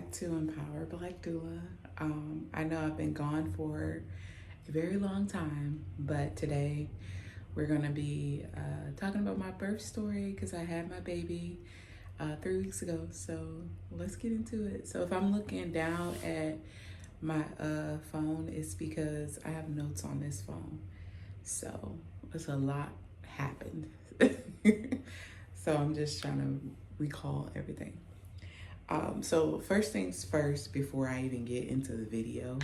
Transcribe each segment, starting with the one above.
back to Empower Black Doula. I know I've been gone for a very long time, but today we're going to be talking about my birth story because I had my baby 3 weeks ago. So let's get into it. So if I'm looking down at my phone, it's because I have notes on this phone. So it's a lot happened. So I'm just trying to recall everything. So first things first, before I even get into the video,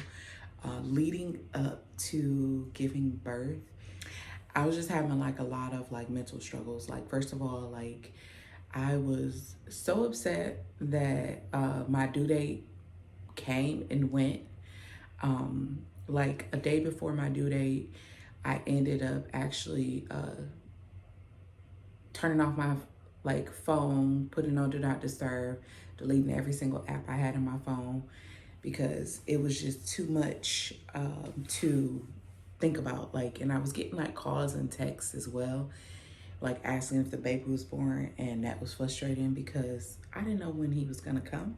leading up to giving birth, I was just having like a lot of like mental struggles. Like, first of all, like I was so upset that my due date came and went. Like a day before my due date, I ended up actually turning off my like phone, putting on Do Not Disturb, deleting every single app I had in my phone because it was just too much to think about. Like, and I was getting like calls and texts as well, like asking if the baby was born, and that was frustrating because I didn't know when he was gonna come.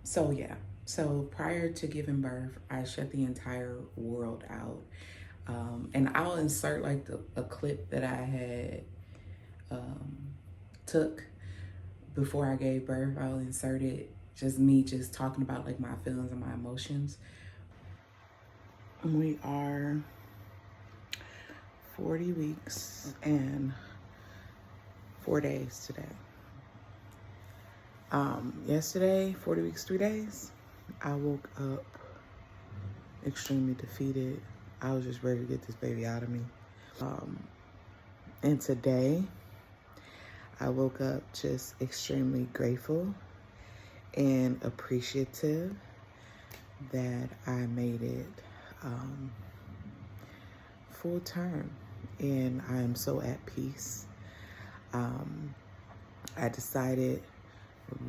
So yeah, so prior to giving birth, I shut the entire world out. And I'll insert like a clip that I had took before I gave birth. I'll insert it, just me just talking about like my feelings and my emotions. We are 40 weeks and 4 days today. Yesterday, 40 weeks, 3 days, I woke up extremely defeated. I was just ready to get this baby out of me. And today, I woke up just extremely grateful and appreciative that I made it full term, and I am so at peace. I decided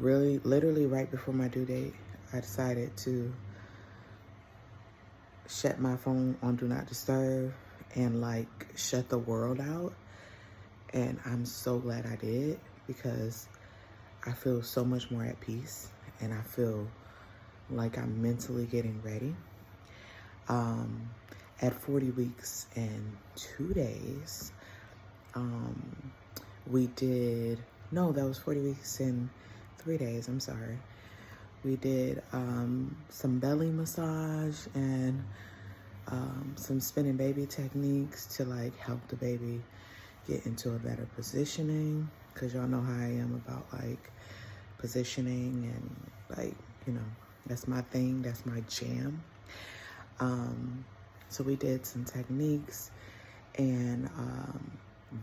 literally right before my due date, I decided to shut my phone on Do Not Disturb and like shut the world out. And I'm so glad I did, because I feel so much more at peace and I feel like I'm mentally getting ready. At 40 weeks and 2 days, we did, no, that was 40 weeks and 3 days, I'm sorry. We did some belly massage and some spinning baby techniques to like help the baby get into a better positioning, because y'all know how I am about like positioning and like, you know, that's my thing, that's my jam. So we did some techniques, and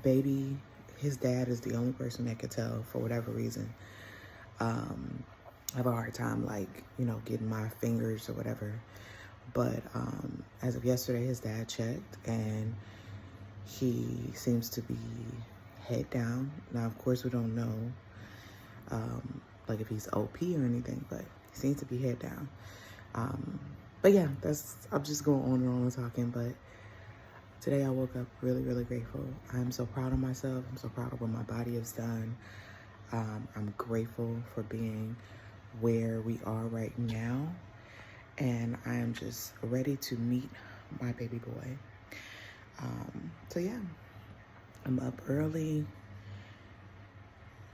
baby, his dad is the only person that could tell for whatever reason. I have a hard time like, you know, getting my fingers or whatever. But as of yesterday, his dad checked and he seems to be head down. Now, of course, we don't know like if he's OP or anything, but he seems to be head down. But yeah, I'm just going on and on talking. But today I woke up really, really grateful. I'm so proud of myself. I'm so proud of what my body has done. I'm grateful for being where we are right now. And I am just ready to meet my baby boy. So yeah, I'm up early,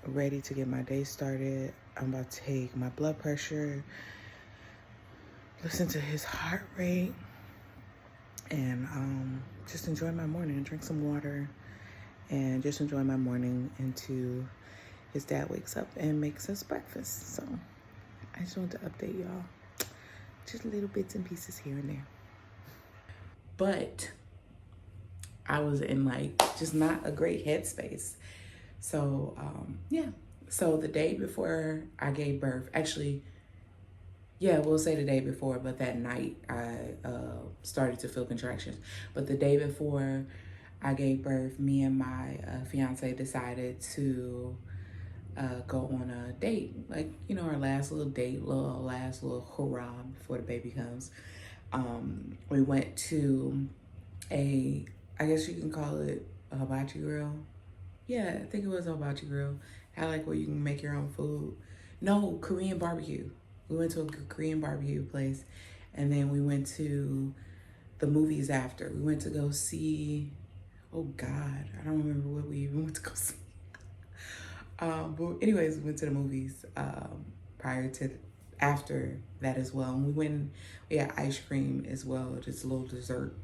ready to get my day started. I'm about to take my blood pressure, listen to his heart rate, and just enjoy my morning, drink some water, and just enjoy my morning until his dad wakes up and makes us breakfast. So I just wanted to update y'all, just little bits and pieces here and there. But I was in like just not a great headspace. So yeah, so the day before I gave birth, actually, yeah, we'll say the day before, but that night I started to feel contractions. But the day before I gave birth, me and my fiance decided to go on a date. Like, you know, our last little date, last little hurrah before the baby comes. We went to I guess you can call it a hibachi grill. Yeah, I think it was a hibachi grill. Had like where you can make your own food. No, Korean barbecue. We went to a Korean barbecue place, and then we went to the movies after. We went to go see, oh God, I don't remember what we even went to go see. But anyways, we went to the movies prior to, after that as well. And we had ice cream as well, just a little dessert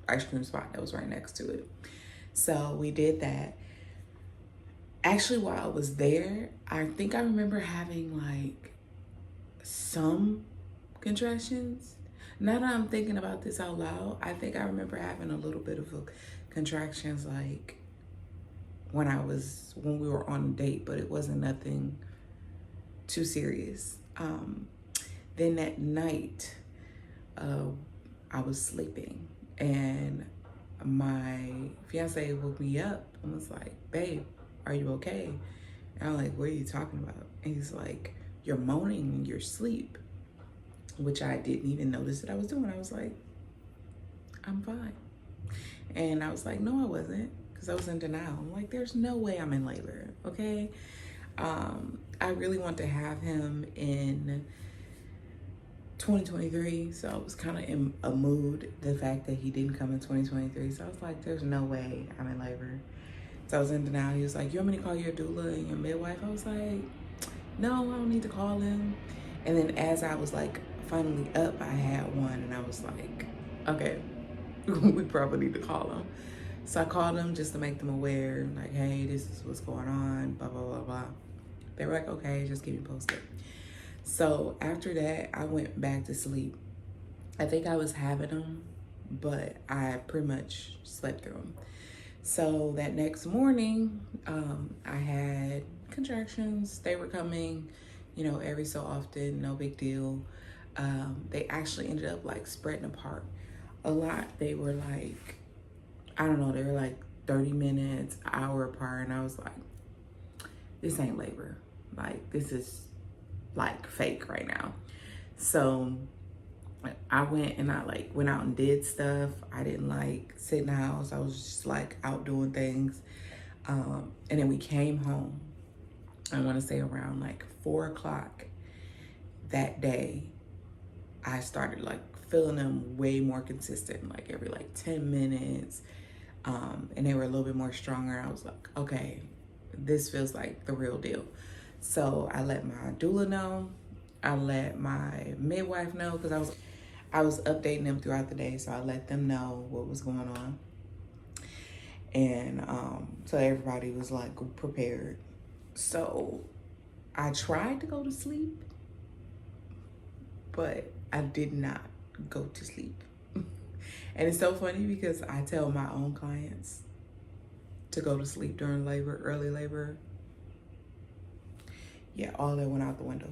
ice cream spot that was right next to it. So we did that. Actually, while I was there, I think I remember having like some contractions. Now that I'm thinking about this out loud, I think I remember having a little bit of contractions like when we were on a date, but it wasn't nothing too serious. Then that night, I was sleeping and my fiance woke me up and was like, babe, are you okay? And I'm like, what are you talking about? And he's like, you're moaning in your sleep, which I didn't even notice that I was doing. I was like, I'm fine. And I was like, no, I wasn't, because I was in denial. I'm like, there's no way I'm in labor, okay? I really want to have him in 2023, so I was kind of in a mood, the fact that he didn't come in 2023. So I was like, there's no way I'm in labor. So I was in denial. He was like, you want me to call your doula and your midwife? I was like, no, I don't need to call him. And then as I was like finally up, I had one and I was like, okay, we probably need to call him. So I called them just to make them aware, like, hey, this is what's going on, blah, blah, blah, blah. They were like, okay, just keep me posted. So after that, I went back to sleep. I think I was having them, but I pretty much slept through them. So that next morning, I had contractions. They were coming, every so often, no big deal. They actually ended up like spreading apart a lot. They were like, I don't know, they were like 30 minutes, hour apart. And I was like, this ain't labor. Like, this is like fake right now. So I went and I went out and did stuff. I didn't like sit in the house. I was just like out doing things. And then we came home, I want to say around like 4 o'clock that day. I started like feeling them way more consistent, like every like 10 minutes. And they were a little bit more stronger. I was like, okay, this feels like the real deal. So I let my doula know. I let my midwife know, because I was updating them throughout the day. So I let them know what was going on. And so everybody was like prepared. So I tried to go to sleep, but I did not go to sleep. And it's so funny because I tell my own clients to go to sleep during labor, early labor. Yeah, all that went out the window.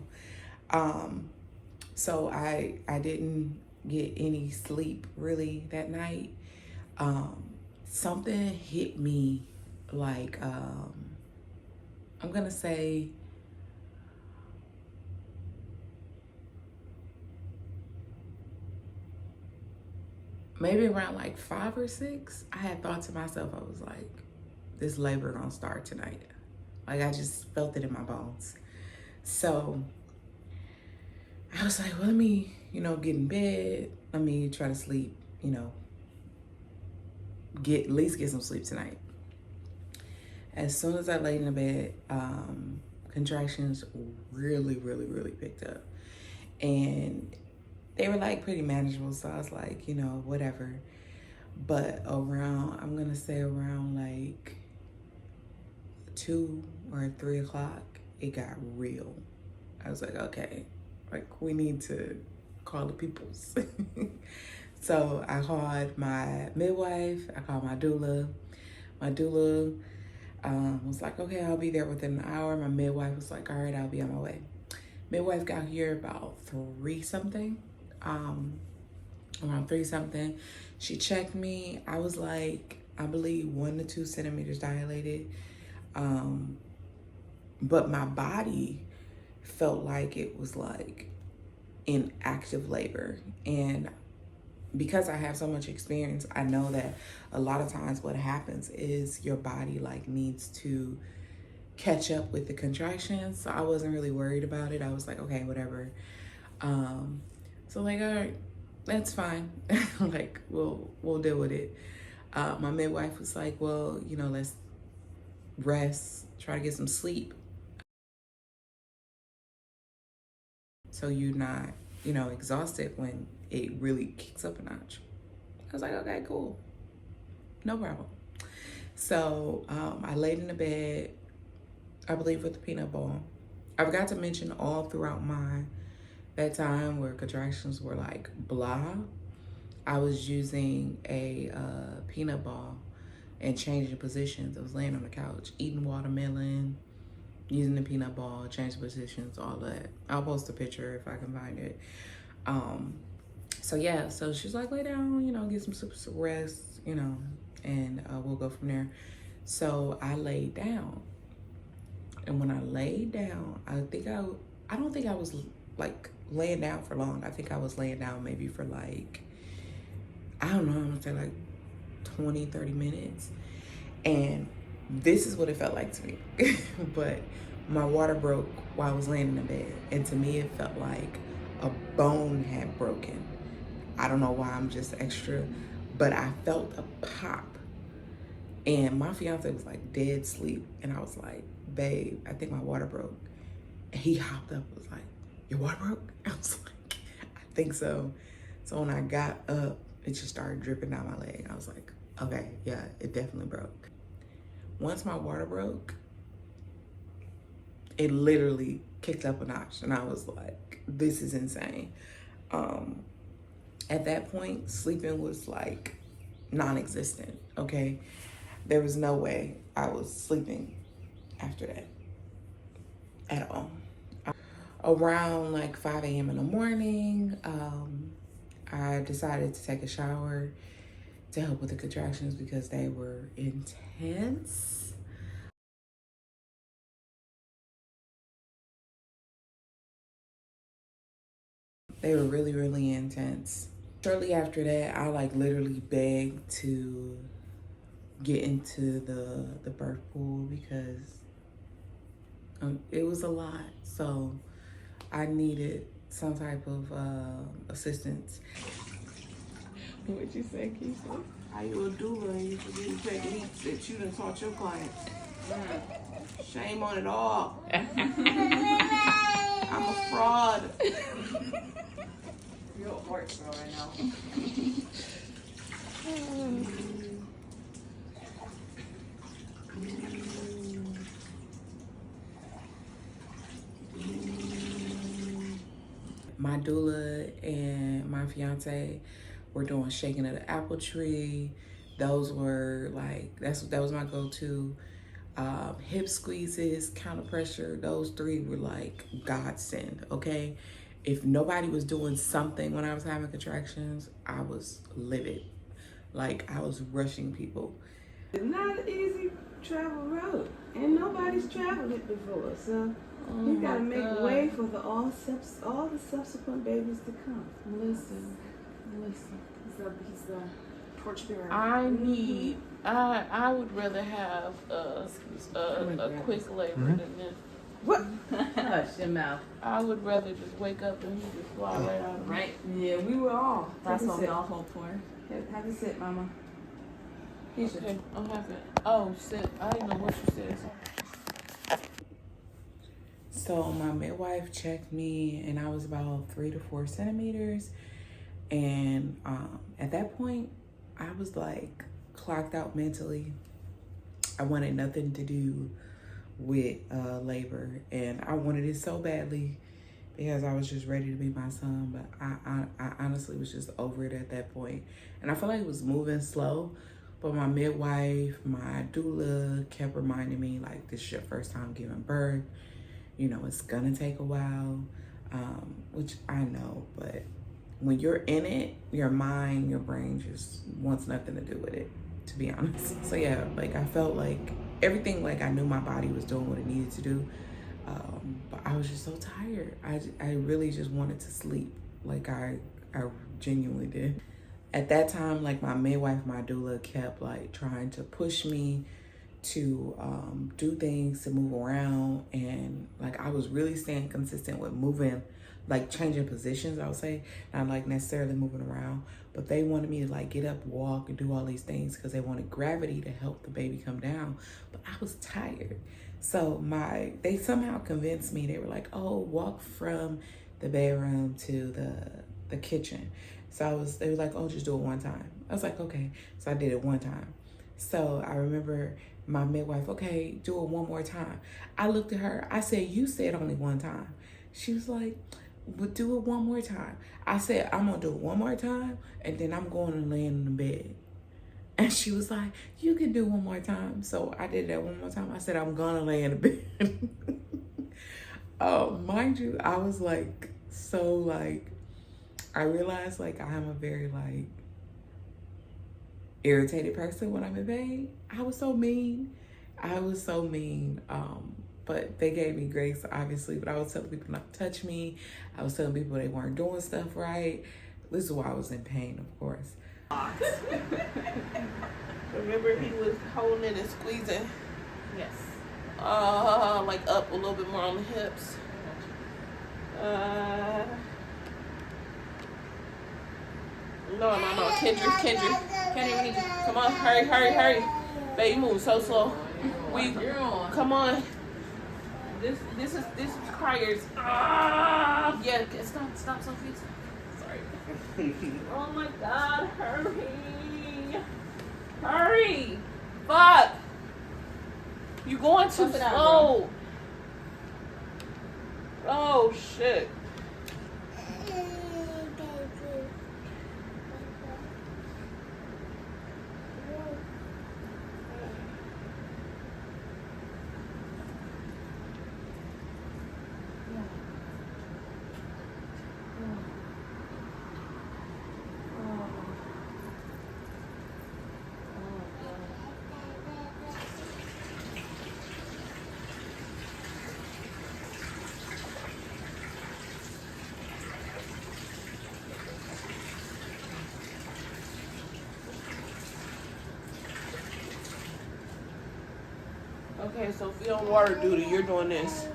So I didn't get any sleep really that night. Something hit me like, I'm gonna say, maybe around like 5 or 6, I had thought to myself, I was like, this labor gonna start tonight. Like, I just felt it in my bones. So I was like, well, let me, get in bed. Let me try to sleep, at least get some sleep tonight. As soon as I laid in the bed, contractions really, really, really picked up. And they were like pretty manageable. So I was like, whatever. But I'm going to say around like 2 or 3 o'clock, it got real. I was like, okay, like we need to call the peoples. So I called my midwife, I called my doula. My doula was like, okay, I'll be there within an hour. My midwife was like, all right, I'll be on my way. Midwife got here about 3 something, around 3 something. She checked me. I was like, I believe 1 to 2 centimeters dilated. But my body felt like it was like in active labor. And because I have so much experience, I know that a lot of times what happens is your body like needs to catch up with the contractions. So I wasn't really worried about it. I was like, okay, whatever. So like, all right, that's fine. Like, we'll deal with it. My midwife was like, well, you know, let's rest, try to get some sleep, so you're not, you know, exhausted when it really kicks up a notch. I was like, okay, cool, no problem. So I laid in the bed, I believe with the peanut ball. I forgot to mention all throughout that time where contractions were like blah, I was using a peanut ball and changing positions. I was laying on the couch, eating watermelon, using the peanut ball, changing positions, all that. I'll post a picture if I can find it. So yeah, so she's like, lay down, you know, get some rest, you know, and we'll go from there. So I laid down. And when I laid down, I don't think I was like laying down for long. I think I was laying down maybe for like, I don't know, I'm gonna say like 20, 30 minutes. And this is what it felt like to me. But my water broke while I was laying in the bed. And to me, it felt like a bone had broken. I don't know why I'm just extra, but I felt a pop. And my fiance was like dead sleep. And I was like, babe, I think my water broke. And he hopped up and was like, your water broke? I was like, I think so. So when I got up, it just started dripping down my leg. I was like, okay, yeah, it definitely broke. Once my water broke, it literally kicked up a notch. And I was like, this is insane. At that point, sleeping was like non-existent, okay? There was no way I was sleeping after that at all. Around like 5 a.m. in the morning, I decided to take a shower to help with the contractions because they were intense. They were really, really intense. Shortly after that, I like literally begged to get into the birth pool because it was a lot. So I needed some type of assistance. What'd you say, Keisha? How you a doula and you forget to take leaps that you done taught your clients? Shame on it all. I'm a fraud. You're a art girl right now. My doula and my fiance were doing shaking of the apple tree. Those were like, that was my go-to. Hip squeezes, counter pressure, those three were like godsend, okay? If nobody was doing something when I was having contractions, I was livid. Like, I was rushing people. It's not an easy travel road, and nobody's traveled it before, so you gotta make way for all the subsequent babies to come. Listen. He's the torchbearer. I would rather have a quick labor than this. What? Hush your mouth. I would rather just wake up and he just fly right out of me. Right? Yeah, we were all. That's what we all hope for. Have a sit, Mama. Okay, I'm having. Oh, sit. I didn't know what you said. So my midwife checked me and I was about 3 to 4 centimeters. And at that point, I was like clocked out mentally. I wanted nothing to do with labor, and I wanted it so badly because I was just ready to be my son. But I honestly was just over it at that point. And I felt like it was moving slow, but my midwife, my doula kept reminding me, like, this is your first time giving birth. You know, it's gonna take a while, which I know, but when you're in it, your mind, your brain just wants nothing to do with it, to be honest. So yeah, like I felt like everything, like I knew my body was doing what it needed to do, but I was just so tired. I really just wanted to sleep, like I genuinely did. At that time, like my midwife, my doula kept like trying to push me to do things, to move around. And like I was really staying consistent with moving, like changing positions, I would say, not like necessarily moving around, but they wanted me to like get up, walk, and do all these things because they wanted gravity to help the baby come down. But I was tired. So they somehow convinced me. They were like, oh, walk from the bedroom to the kitchen. So they were like, oh, just do it one time. I was like, okay. So I did it one time. So I remember my midwife, okay, do it one more time. I looked at her. I said, you said only one time. She was like, well, do it one more time. I said, I'm going to do it one more time, and then I'm going to lay in the bed. And she was like, you can do one more time. So I did that one more time. I said, I'm going to lay in the bed. Mind you, I was like, so like, I realized like I'm a very like irritated person when I'm in pain. I was so mean. But they gave me grace, obviously. But I was telling people not to touch me. I was telling people they weren't doing stuff right. This is why I was in pain, of course. Remember he was holding it and squeezing? Yes. Like up a little bit more on the hips. No, Kendrick, we need you. Come on, hurry. Baby, move so slow. Come on. This requires. Yeah, stop, Sophie. Sorry. Oh my God, hurry. Fuck. You going too slow. Oh shit. Okay, so if you're on water duty, you're doing this.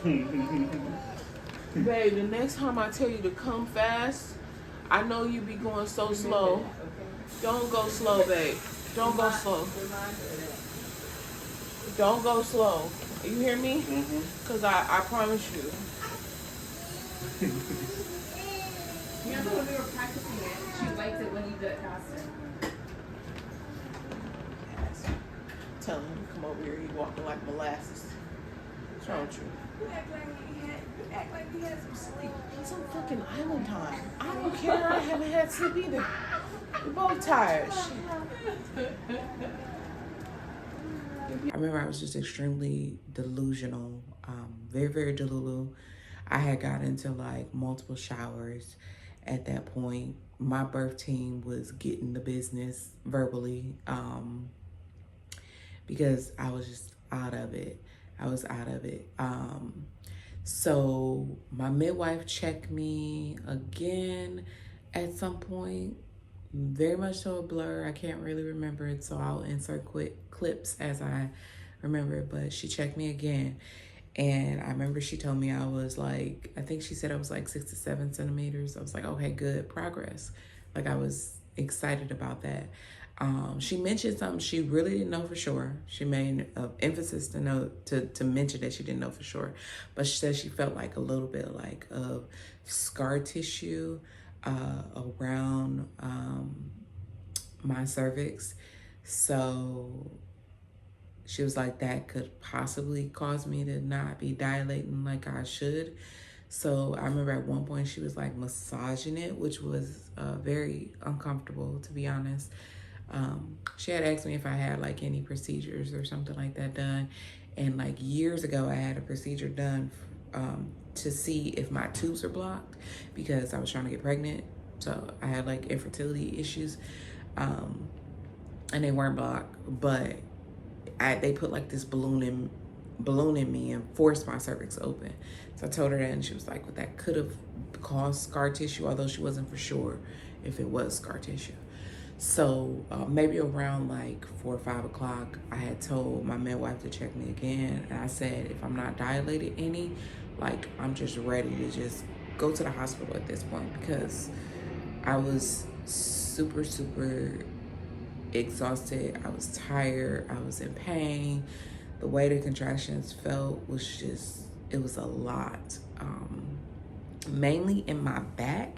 Babe, the next time I tell you to come fast, I know you be going so slow. Don't go slow, babe. Don't go slow. Don't go slow. You hear me? Because I promise you. Remember when we were practicing it, she liked it when you did it faster. Tell him to come over here. He's walking like molasses. What's wrong with you? You act like we had some sleep. It's on fucking island time. I don't care. I haven't had sleep either. We're both tired. I remember I was just extremely delusional, very, very delulu. I had got into like multiple showers at that point. My birth team was getting the business verbally, because I was just out of it. So my midwife checked me again at some point, very much so a blur. I can't really remember it, so I'll insert quick clips as I remember it, but she checked me again. And I remember she told me I was like, I think she said I was like 6 to 7 centimeters. I was like, okay, good, progress. Like I was excited about that. She mentioned something she really didn't know for sure. She made an emphasis to mention that she didn't know for sure. But she said she felt like a little bit like of scar tissue around my cervix. So she was like, that could possibly cause me to not be dilating like I should. So I remember at one point she was like massaging it, which was very uncomfortable, to be honest. She had asked me if I had like any procedures or something like that done. And like years ago, I had a procedure done to see if my tubes were blocked because I was trying to get pregnant. So I had like infertility issues, and they weren't blocked, but they put like this balloon in me and forced my cervix open. So I told her that, and she was like, well, that could have caused scar tissue, although she wasn't for sure if it was scar tissue. So maybe around like 4 or 5 o'clock, I had told my midwife to check me again. And I said, if I'm not dilated any, like I'm just ready to just go to the hospital at this point, because I was super, super exhausted. I was tired. I was in pain. The way the contractions felt was just, it was a lot. Mainly in my back.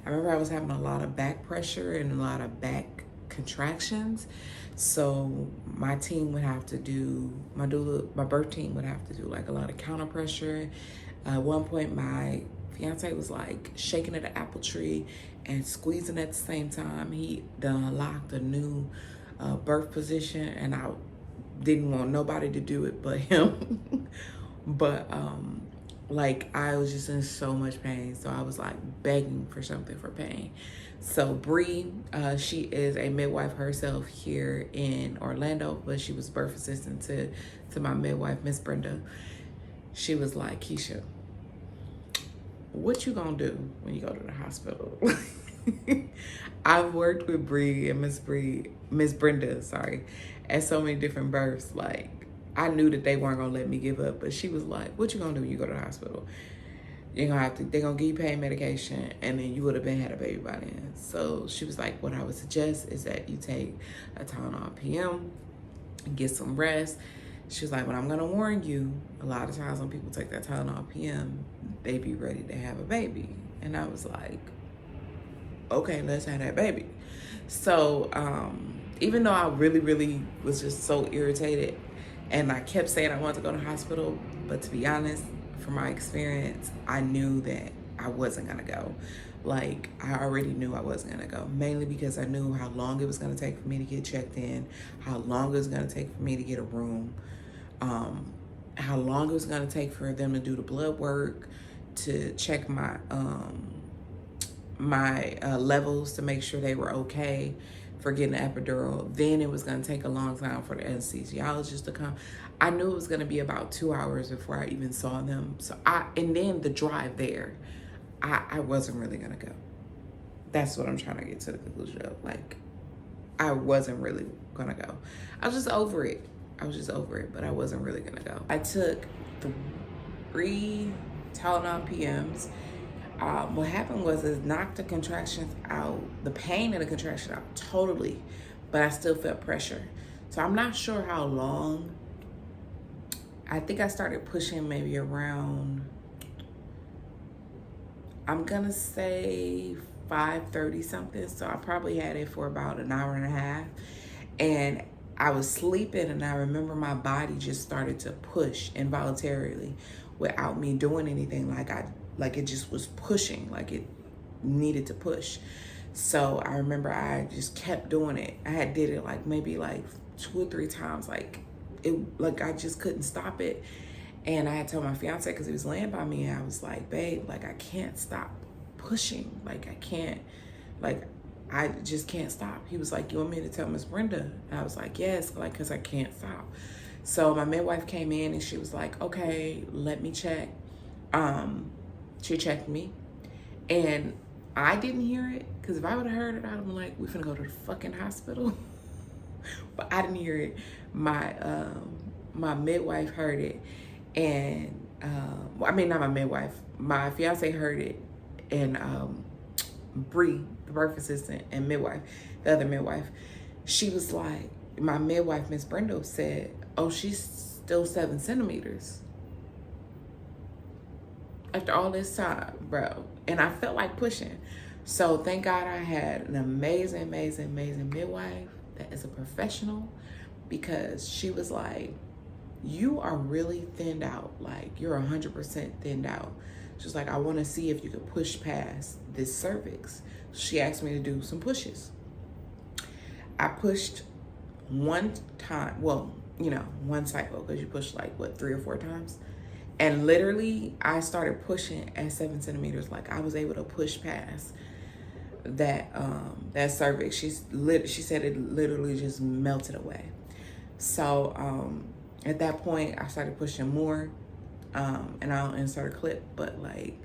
I remember I was having a lot of back pressure and a lot of back contractions. So my team would have to do, my doula, my birth team would have to do like a lot of counter pressure. At one point, my fiance was like shaking at the apple tree and squeezing at the same time. He done unlocked a new birth position, and I didn't want nobody to do it but him. But like I was just in so much pain, so I was like begging for something for pain. So Bree, she is a midwife herself here in Orlando, but she was birth assistant to my midwife, Miss Brenda. She was like, Keisha, what you gonna do when you go to the hospital? I've worked with Bree and Miss Brenda, sorry, at so many different births. Like, I knew that they weren't gonna let me give up, but she was like, what you gonna do when you go to the hospital? You're gonna have to, they're gonna give you pain medication, and then you would have been had a baby by then. So she was like, what I would suggest is that you take a Tylenol PM and get some rest. She was like, but I'm gonna warn you, a lot of times when people take that Tylenol PM, they be ready to have a baby. And I was like, okay, let's have that baby. So even though I really, really was just so irritated, and I kept saying I wanted to go to the hospital, but to be honest, from my experience, I knew that I wasn't gonna go. Like, I already knew I wasn't gonna go, mainly because I knew how long it was gonna take for me to get checked in, how long it was gonna take for me to get a room, how long it was gonna take for them to do the blood work, to check my levels to make sure they were okay for getting an epidural. Then it was gonna take a long time for the anesthesiologist to come. I knew it was gonna be about 2 hours before I even saw them. So and then the drive there, I wasn't really gonna go. That's what I'm trying to get to the conclusion of. Like, I wasn't really gonna go. I was just over it. But I wasn't really gonna go. I took 3 Tylenol PMs. What happened was it knocked the contractions out, the pain of the contraction out totally, but I still felt pressure. So I'm not sure how long. I think I started pushing maybe around, I'm gonna say 5:30 something. So I probably had it for about an hour and a half. And I was sleeping, and I remember my body just started to push involuntarily without me doing anything. Like it just was pushing, like it needed to push. So I remember I just kept doing it. I had did it like maybe like 2 or 3 times. Like I just couldn't stop it. And I had told my fiance, because he was laying by me, and I was like, babe, like I can't stop pushing. Like I can't, like I just can't stop. He was like, you want me to tell Miss Brenda? And I was like, yes, like, cause I can't stop. So my midwife came in and she was like, okay, let me check. She checked me, and I didn't hear it, because if I would have heard it, I'd have been like, we finna go to the fucking hospital. But I didn't hear it. My midwife heard it, and well, I mean, not my midwife, my fiance heard it, and Bree, the birth assistant and midwife, the other midwife, she was like, my midwife, Miss Brenda, said, oh, she's still 7 centimeters. After all this time, bro. And I felt like pushing. So thank God I had an amazing, amazing, amazing midwife that is a professional, because she was like, you are really thinned out. Like, you're 100% thinned out. She was like, I want to see if you could push past this cervix. She asked me to do some pushes. I pushed one time, well, you know, one cycle, because you push like, what, 3 or 4 times? And literally, I started pushing at 7 centimeters. Like, I was able to push past that cervix. She said it literally just melted away. So at that point, I started pushing more, and I'll insert a clip. But like,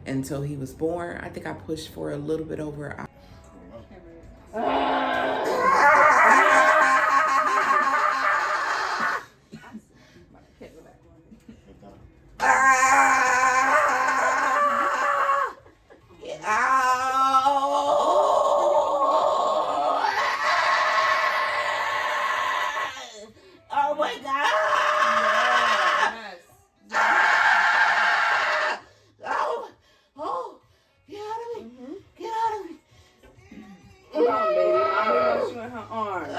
until he was born, I think I pushed for a little bit over an hour. Get out! Oh my God! Oh, get out of me! Get out of me! Come on, baby. Mommy wants you in her arms.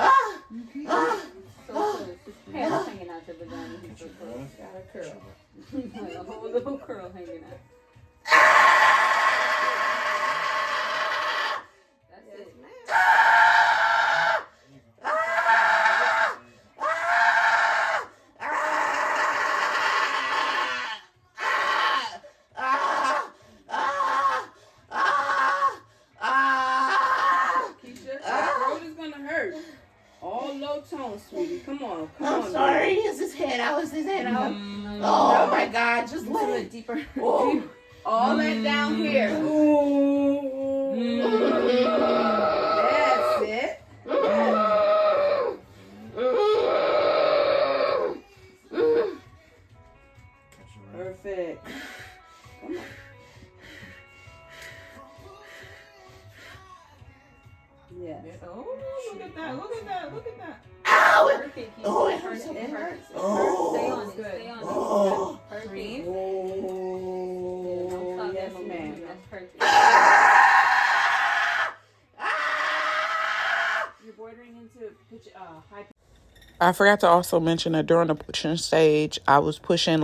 So close. His hair is hanging out your vagina. He's so close. Got a curl. Like a whole little curl hanging out. That's Yes, it. ma'am. Keisha, your throat is gonna hurt. All low tone, sweetie. Come on, come on. I'm sorry. baby. Is his head out? Is his head out? Oh my God! Just let it. Deeper. Oh. All that down here. That's it. Perfect. Come on. Yes. Oh, look at that. Look at that. Look at that. Ow! Perfect. Oh, it Perfect. hurts. It hurts. Oh. Stay on it. Stay on it. Oh. Perfect. Breathe. Don't Oh, stop yes, that momentum. ma'am. That's perfect. You're bordering into high. I forgot to also mention that during the pushing stage, I was pushing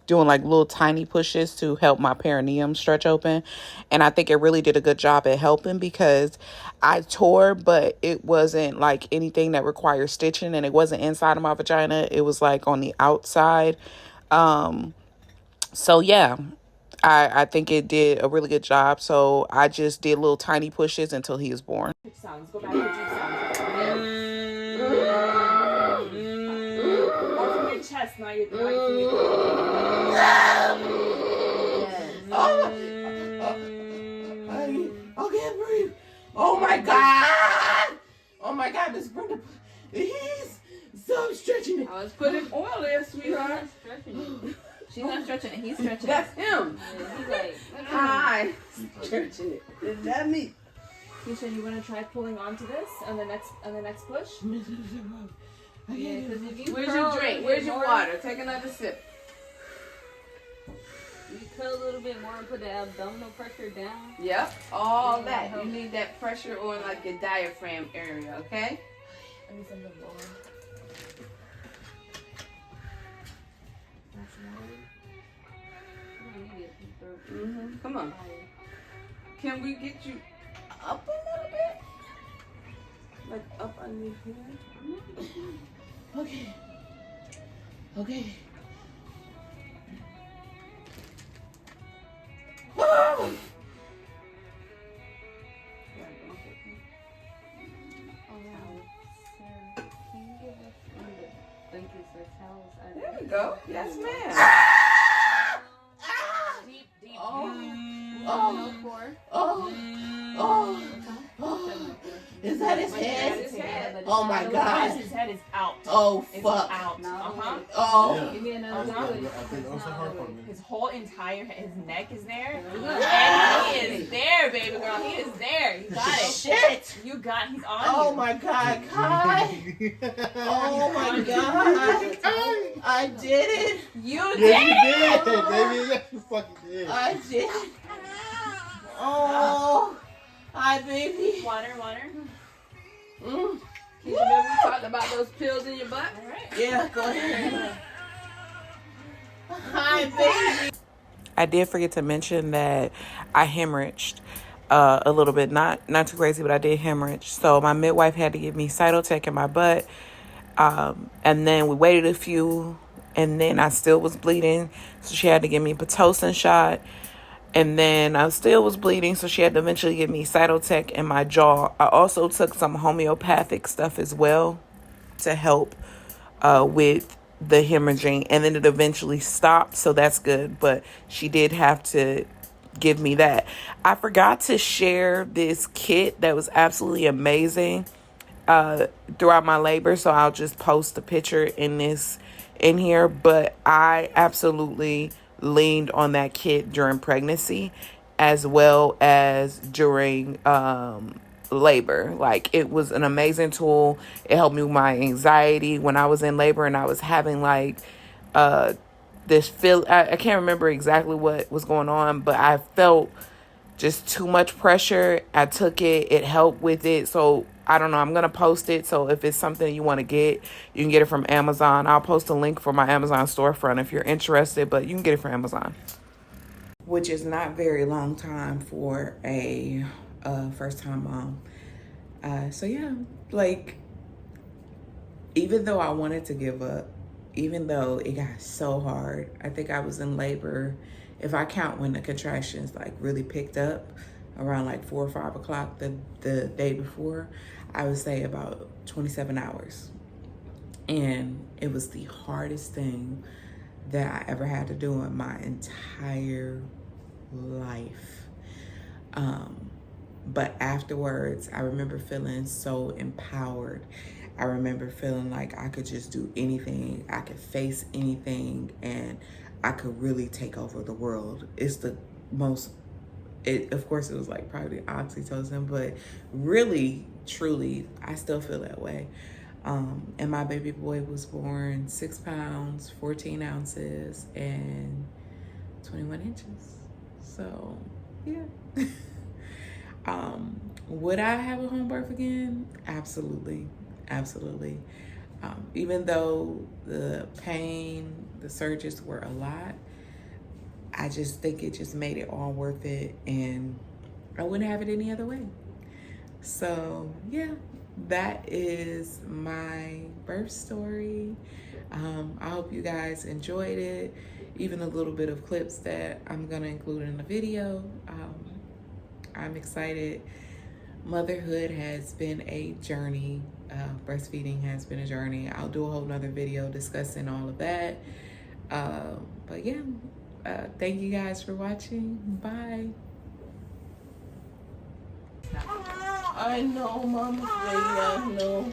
doing little tiny pushes to help my perineum stretch open. And I think it really did a good job at helping because I tore, but it wasn't anything that requires stitching, and it wasn't inside of my vagina. It was on the outside. So yeah, I think it did a really good job. So I just did little tiny pushes until he was born. Sounds. Go back to deep sounds. More from your chest, not your I can't breathe. Oh my God. Oh my God, Miss Brenda. He's so stretching it. I was putting oil there, sweetheart. She's not stretching it. He's stretching it. That's him. Yeah, he's like, Hi. Stretching it. Is that me? Keisha, you want to try pulling onto this on the next push? yeah, because if you Where's curl your a drink? little Where's bit your more, water? Take another sip. You curl a little bit more and put the abdominal pressure down. Yep. All Yeah, that. help. You need that pressure on your diaphragm area, okay? Let me send the water. You don't need it. You throw it Come on. higher. Can we get you up a little bit? Like up underneath here? Okay. Okay. Oh. There we go. Yes, ma'am. Deep. Oh. No four. Oh. Oh. Oh. Is that his head? His head. Oh my God. His head is out. Oh It's fuck. out. No. Oh. Give me another I one. think that was the hard part, man. His whole entire his neck is there. There we go. And he is there, baby girl. He is there. You got it. Shit. He's on Oh you. my God, Kai. Oh my God. I did it. You Yeah, did. you did, baby. Yeah, you fucking did. I did it. Oh. Hi, baby. Water. Mm. Keisha, remember we talked about those pills in your butt? All right. Yeah, go ahead. Hi, baby. I did forget to mention that I hemorrhaged a little bit. Not too crazy, but I did hemorrhage. So my midwife had to give me Cytotec in my butt. And then we waited a few, and then I still was bleeding. So she had to give me a Pitocin shot. And then I still was bleeding, so she had to eventually give me Cytotec in my jaw. I also took some homeopathic stuff as well to help with the hemorrhaging. And then it eventually stopped, so that's good. But she did have to give me that. I forgot to share this kit that was absolutely amazing throughout my labor, so I'll just post the picture in here. But I absolutely leaned on that kit during pregnancy as well as during labor. Like, it was an amazing tool. It helped me with my anxiety when I was in labor and I was having like this feel. I can't remember exactly what was going on, but I felt just too much pressure. I took it. It helped with it. So I don't know. I'm going to post it. So if it's something you want to get, you can get it from Amazon. I'll post a link for my Amazon storefront if you're interested, but you can get it from Amazon. Which is not very long time for a first-time mom. So yeah, like, even though I wanted to give up, even though it got so hard, I think I was in labor, if I count when the contractions like really picked up around like 4 or 5 o'clock the day before, I would say about 27 hours. And it was the hardest thing that I ever had to do in my entire life. But afterwards, I remember feeling so empowered. I remember feeling like I could just do anything. I could face anything, and I could really take over the world. It's the most, of course, it was like probably oxytocin, but really, truly, I still feel that way. And my baby boy was born 6 pounds, 14 ounces, and 21 inches. So, yeah. Would I have a home birth again? Absolutely. Absolutely. Even though the pain, the surges were a lot, I just think it just made it all worth it, and I wouldn't have it any other way. So yeah, that is my birth story. I hope you guys enjoyed it, even a little bit of clips that I'm gonna include in the video. I'm excited. Motherhood has been a journey. Breastfeeding has been a journey. I'll do a whole nother video discussing all of that. But yeah, thank you guys for watching. Bye. I know, Mama, baby, I know.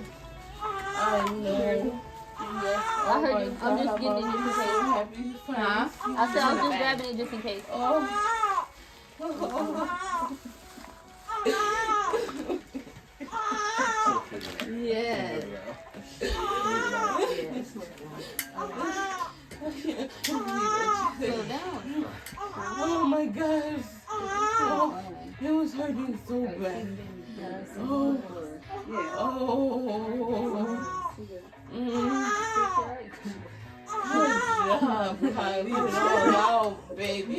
I know. Yes. I heard you. I'm just getting it just in case. Huh? I said I was just grabbing it just in case. Yes. Slow down. Oh my gosh. Oh, it was hurting so bad. Oh. Oh. Good job, honey. Put it all out, baby.